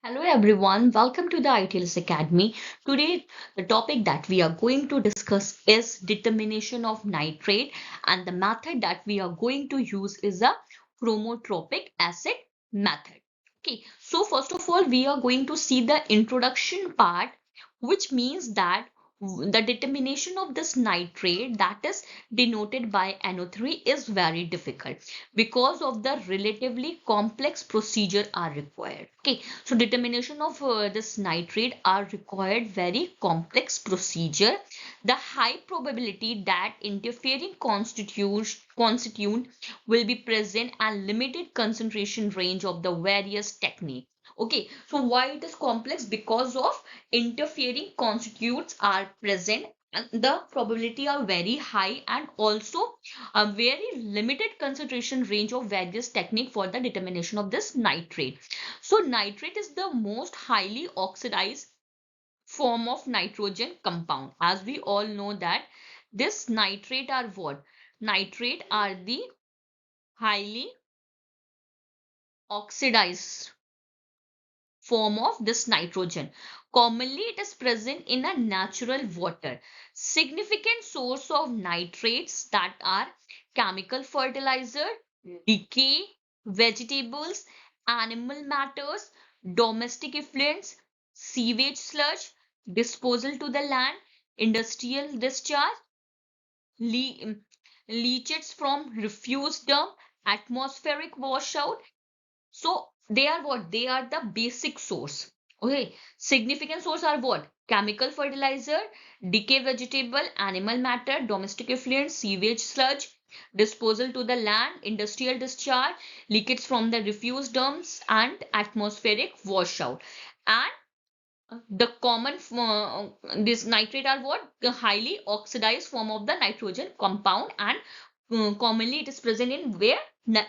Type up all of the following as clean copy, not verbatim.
Hello everyone, welcome to the ITLS Academy. Today, the topic that we are going to discuss is determination of nitrate, and the method that we are going to use is a chromotropic acid method. Okay, so first of all, we are going to see the introduction part, which means that the determination of this nitrate that is denoted by NO3 is very difficult because of the relatively complex procedure are required. Okay, so determination of this nitrate are required very complex procedure. The high probability that interfering constituent will be present and limited concentration range of the various technique. Okay, so why it is complex? Because of interfering constituents are present and the probability are very high, and also a very limited concentration range of various technique for the determination of this nitrate. So nitrate is the most highly oxidized form of nitrogen compound. As we all know that this nitrate are what? Nitrate are the highly oxidized form of this nitrogen. Commonly, it is present in a natural water. Significant source of nitrates that are chemical fertilizer, decay, vegetables, animal matters, domestic effluents, sewage sludge, disposal to the land, industrial discharge, le leachates from refuse dump, atmospheric washout. So they are what? They are the basic source. Okay. Significant source are what? Chemical fertilizer, decay vegetable, animal matter, domestic effluent, sewage sludge, disposal to the land, industrial discharge, leakage from the refuse dumps, and atmospheric washout. And the common this nitrate are what? The highly oxidized form of the nitrogen compound, and commonly it is present in where?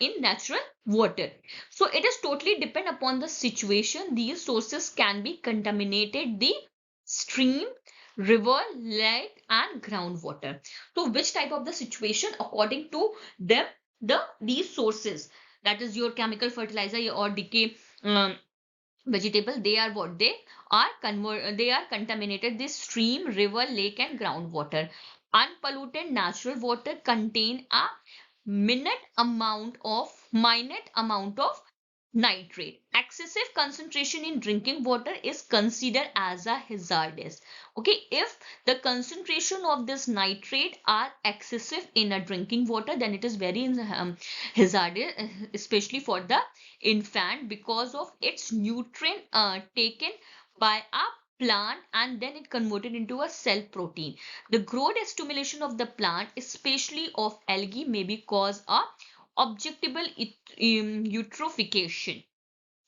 In natural water. So it is totally depend upon the situation. These sources can be contaminated the stream, river, lake, and groundwater. So which type of the situation according to them, these sources, that is your chemical fertilizer or decay vegetable, they are what? They are contaminated this stream, river, lake, and groundwater. Unpolluted natural water contain a minute amount of nitrate. Excessive concentration in drinking water is considered as a hazardous. Okay, if the concentration of this nitrate are excessive in a drinking water, then it is very hazardous, especially for the infant, because of its nutrient taken by a plant and then it converted into a cell protein. The growth stimulation of the plant, especially of algae, may be cause a objectable eutrophication.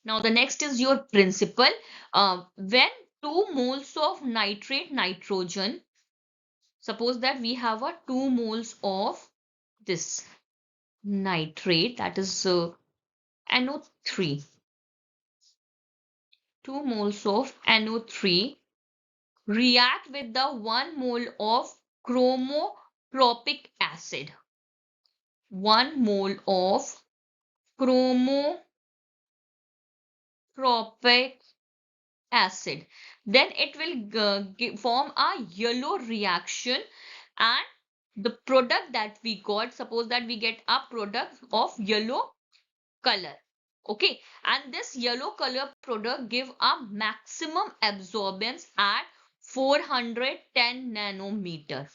Now the next is your principle. When 2 moles of nitrate nitrogen, suppose that we have a 2 moles of this nitrate, that is NO3, 2 moles of NO3 react with the 1 mole of chromotropic acid. 1 mole of chromotropic acid. Then it will form a yellow reaction, and the product that we got, suppose that we get a product of yellow color. Okay, and this yellow color product give a maximum absorbance at 410 nanometer.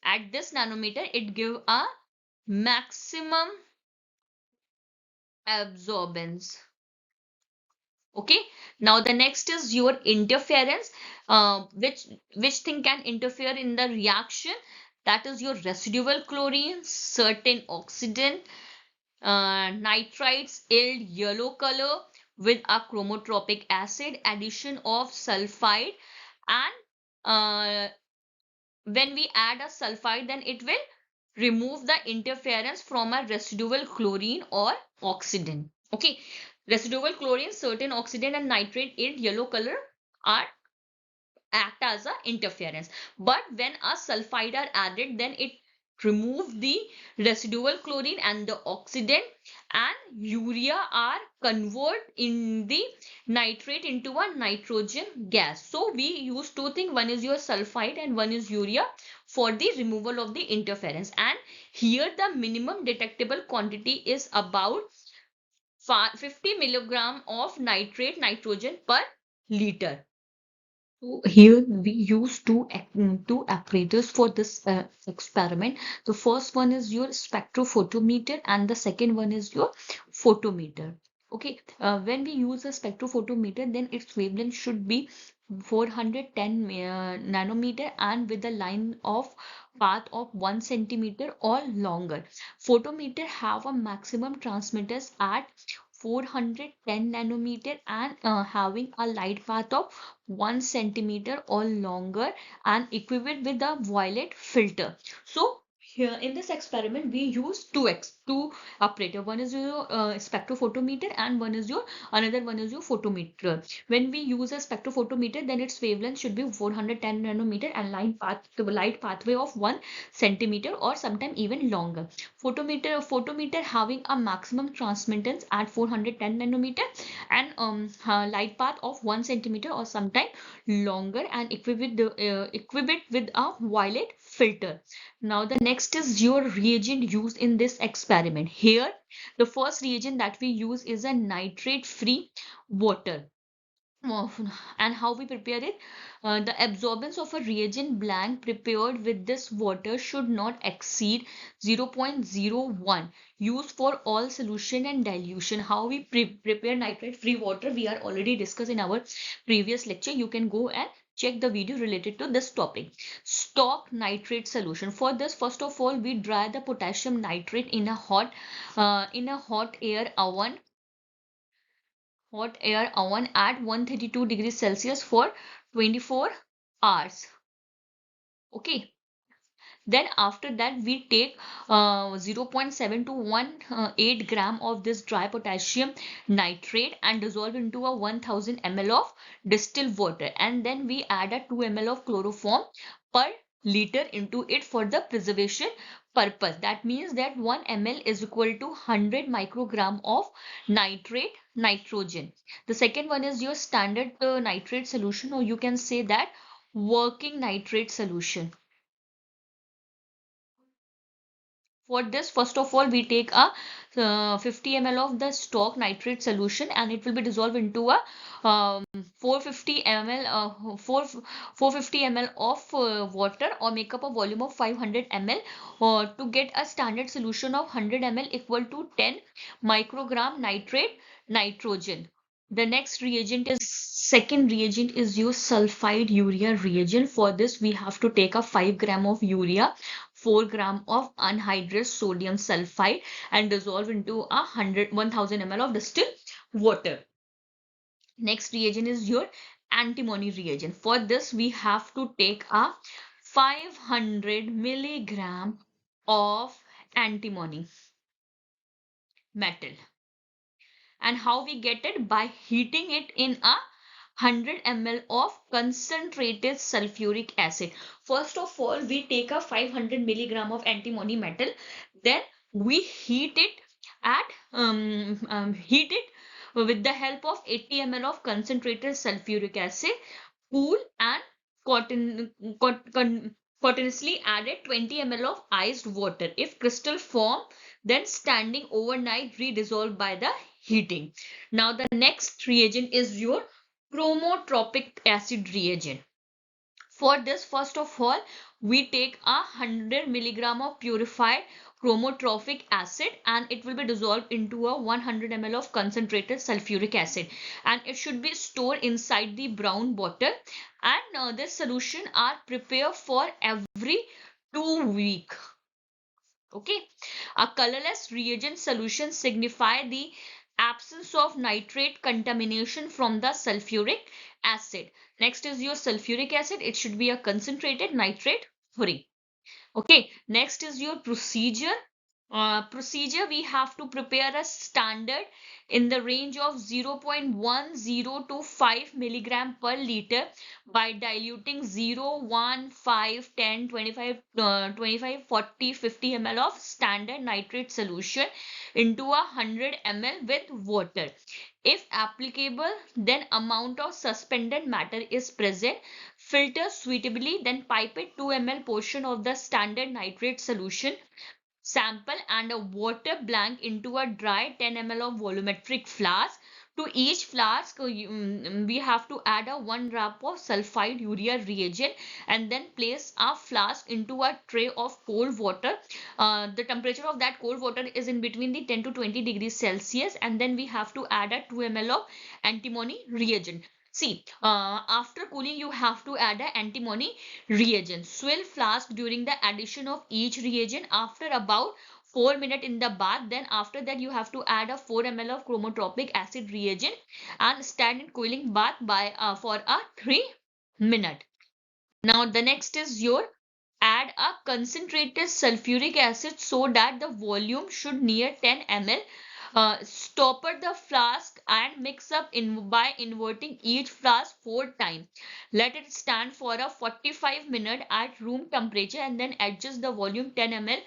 At this nanometer, it give a maximum absorbance. Okay, now the next is your interference. Which thing can interfere in the reaction? That is your residual chlorine, certain oxidant, nitrites yield yellow color with a chromotropic acid, addition of sulfide, and when we add a sulfide, then it will remove the interference from a residual chlorine or oxidant. Okay, residual chlorine, certain oxidant, and nitrate in yellow color are act as a interference. But when a sulfide are added, then it remove the residual chlorine and the oxidant, and urea are convert in the nitrate into a nitrogen gas. So we use two things, one is your sulfide and one is urea for the removal of the interference. And here the minimum detectable quantity is about 50 milligram of nitrate nitrogen per liter. So here we use two apparatus for this experiment. The first one is your spectrophotometer and the second one is your photometer. Okay, when we use a spectrophotometer, then its wavelength should be 410 nanometer and with a line of path of 1 centimeter or longer. Photometer have a maximum transmitters at 410 nanometer and having a light path of 1 centimeter or longer and equipped with a violet filter. So here in this experiment we use two operator. One is your spectrophotometer and one is your another one is your photometer. When we use a spectrophotometer, then its wavelength should be 410 nanometer and light pathway of 1 centimeter or sometime even longer. Photometer having a maximum transmittance at 410 nanometer and light path of 1 centimeter or sometime longer and equipped with a violet filter. Now the next is your reagent used in this experiment. Here the first reagent that we use is a nitrate free water. And how we prepare it? The absorbance of a reagent blank prepared with this water should not exceed 0.01. Used for all solution and dilution. How we prepare nitrate free water, we are already discussed in our previous lecture. You can go and check the video related to this topic. Stock nitrate solution. For this, first of all, we dry the potassium nitrate in a hot air oven at 132 degrees Celsius for 24 hours. Okay. Then after that we take 0.7 to 1.8 gram of this dry potassium nitrate and dissolve into a 1000 ml of distilled water, and then we add a 2 ml of chloroform per liter into it for the preservation purpose. That means that 1 ml is equal to 100 microgram of nitrate nitrogen. The second one is your standard nitrate solution, or you can say that working nitrate solution. For this, first of all, we take a 50 ml of the stock nitrate solution and it will be dissolved into a 450 ml 450 ml of water, or make up a volume of 500 ml to get a standard solution of 100 ml equal to 10 microgram nitrate nitrogen. The next reagent is second reagent is your sulfide urea reagent. For this, we have to take a 5 gram of urea, 4 gram of anhydrous sodium sulfide and dissolve into a 1000 ml of distilled water. Next reagent is your antimony reagent. For this, we have to take a 500 milligram of antimony metal. And how we get it? By heating it in a 100 ml of concentrated sulfuric acid. First of all, we take a 500 milligram of antimony metal, then we heat it with the help of 80 ml of concentrated sulfuric acid, cool, and cotton, continuously added 20 ml of iced water. If crystal form, then standing overnight redissolved by the heating. Now the next reagent is your chromotropic acid reagent. For this, first of all, we take a 100 milligram of purified chromotropic acid and it will be dissolved into a 100 ml of concentrated sulfuric acid, and it should be stored inside the brown bottle, and this solution are prepared for every 2 weeks. Okay, a colorless reagent solution signify the absence of nitrate contamination from the sulfuric acid. Next is your sulfuric acid. It should be a concentrated nitrate free. Okay, next is your procedure. Procedure, we have to prepare a standard in the range of 0.10 to 5 milligram per liter by diluting 0, 1, 5, 10, 25, 25, 40, 50 ml of standard nitrate solution into a 100 ml with water. If applicable, then amount of suspended matter is present. Filter suitably, then pipe a 2 ml portion of the standard nitrate solution sample and a water blank into a dry 10 ml of volumetric flask. To each flask, we have to add a 1 drop of sulfide urea reagent and then place a flask into a tray of cold water. The temperature of that cold water is in between the 10 to 20 degrees Celsius, and then we have to add a 2 ml of antimony reagent. See, after cooling, you have to add an antimony reagent. Swill flask during the addition of each reagent after about 4 minutes in the bath. Then after that, you have to add a 4 ml of chromotropic acid reagent and stand in cooling bath by for a 3 minute. Now the next is your add a concentrated sulfuric acid so that the volume should near 10 ml. Stopper the flask and mix up by inverting each flask 4 times. Let it stand for a 45 minutes at room temperature and then adjust the volume 10 ml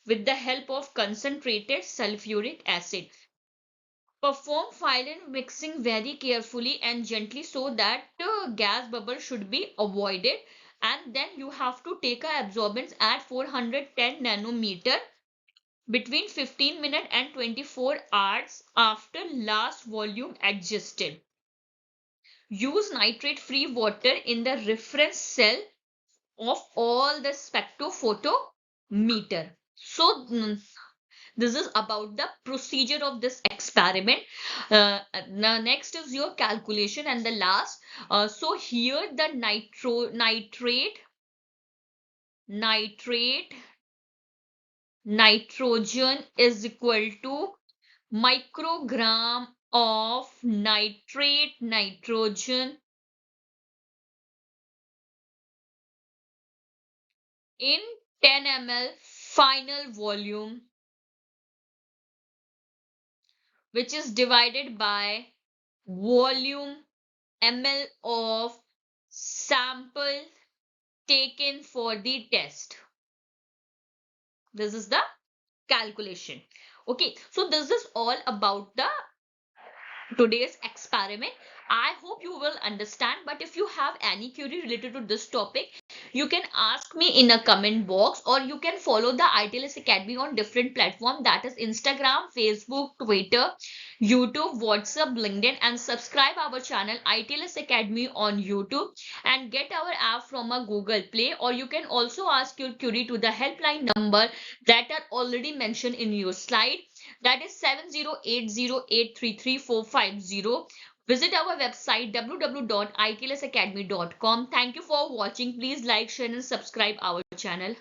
with the help of concentrated sulfuric acid. Perform silent mixing very carefully and gently so that gas bubble should be avoided. And then you have to take a absorbance at 410 nanometer between 15 minutes and 24 hours after last volume adjusted. Use nitrate free water in the reference cell of all the spectrophotometer. So this is about the procedure of this experiment. Now next is your calculation and the last. So here the nitrate nitrogen is equal to microgram of nitrate nitrogen in 10 ml final volume, which is divided by volume ml of sample taken for the test. This is the calculation. Okay, so this is all about the today's experiment. I hope you will understand, but if you have any query related to this topic, you can ask me in a comment box, or you can follow the ITLS Academy on different platforms, that is Instagram, Facebook, Twitter, YouTube, WhatsApp, LinkedIn, and subscribe our channel ITLS Academy on YouTube and get our app from a Google Play, or you can also ask your query to the helpline number that are already mentioned in your slide, that is 7080833450. Visit our website www.itlsacademy.com. Thank you for watching. Please like, share, and subscribe our channel.